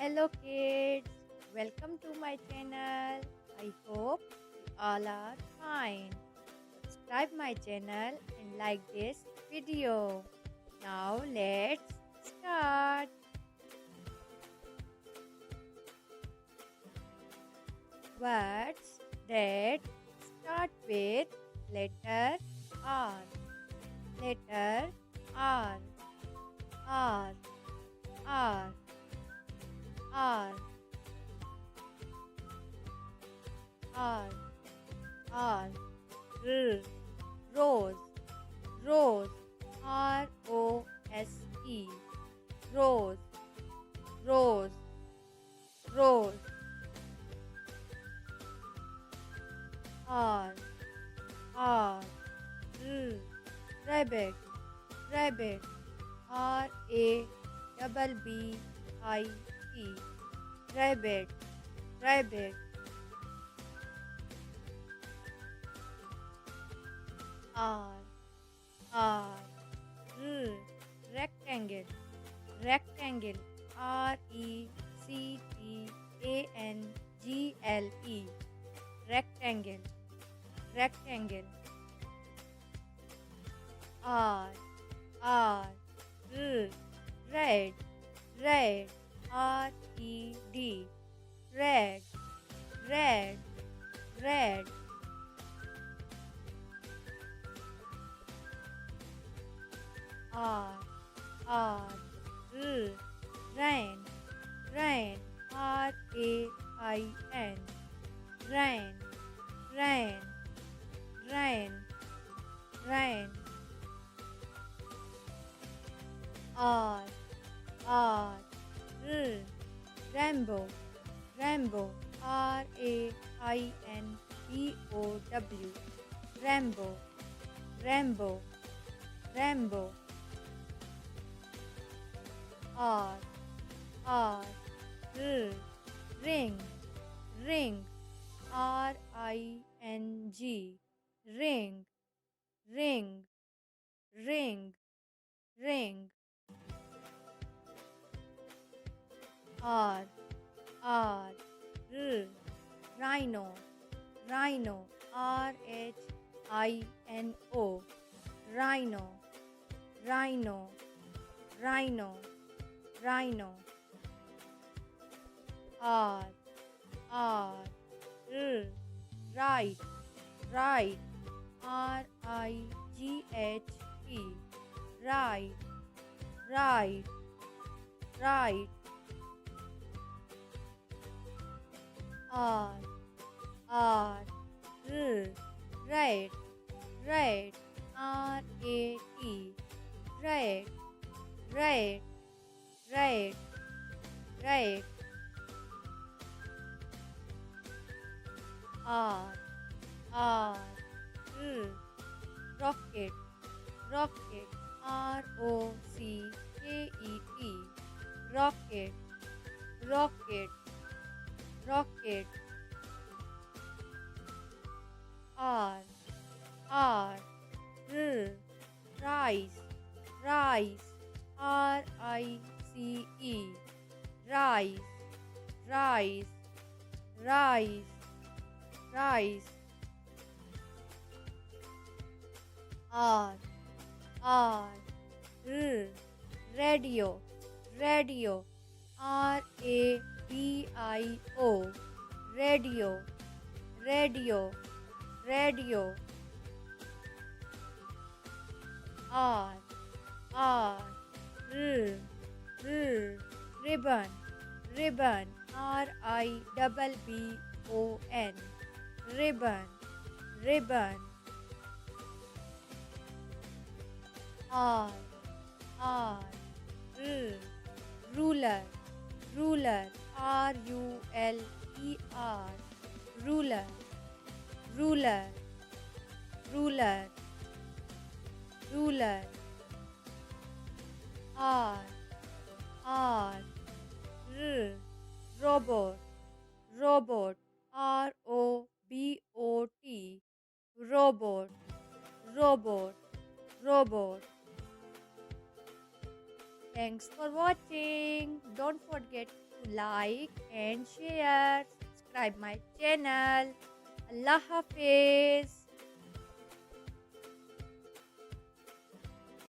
Hello kids, welcome to my channel. I hope you all are fine. Subscribe my channel and like this video. Now let's start. Words that start with letter R. Letter R. R. R. R. R. R. R. Rose. Rose. R-O-S-E. Rose. Rose. Rose. R. R. R. Rabbit. Rabbit. R-A-B-B-I-T. Rabbit. Rabbit. R. R. R. Rectangle. Rectangle. R-E-C-T-A-N-G-L-E. Rectangle. Rectangle. R. R. R. Red. Red. R-E-D. Red. Red. Red. R. R. R. Rain. Rain. R-A-I-N. Rain. Rain. Rain. Rain. R. R. R. Rainbow. Rainbow. R-A-I-N-B-O-W. Rainbow. Rainbow. Rainbow. R. R. R. Ring. Ring. R-I-N-G. Ring. Ring. Ring. Ring. R. R. R. Rhino. Rhino. R-H-I-N-O. Rhino. Rhino. Rhino. Rhino. R. R. R. Right. Right. R-I-G-H-T. Right. Right. Right. R. R. R. Red. Red. R-A-T. Red. Red. Red. Red. R. R. R. Rocket. Rocket. R-O-C-K-E-T. Rocket. Rocket. Rocket. R. R. R. Rice. Rice. R-I-C-E. Rice. Rice. Rice. Rice. R. R. R. Radio. Radio. R-A-D-I-O. Radio. Radio. Radio. R. R. R. R. Ribbon. Ribbon. R-I-B-B-O-N. Ribbon. Ribbon. R. R. R. Ruler. Ruler. R-U-L-E-R. Ruler. Ruler. Ruler. Ruler. R. R. R. Robot. Robot. R-O-B-O-T. Robot. Robot. Robot. Thanks for watching. Don't forget to like and share. Subscribe my channel. Allah Hafiz.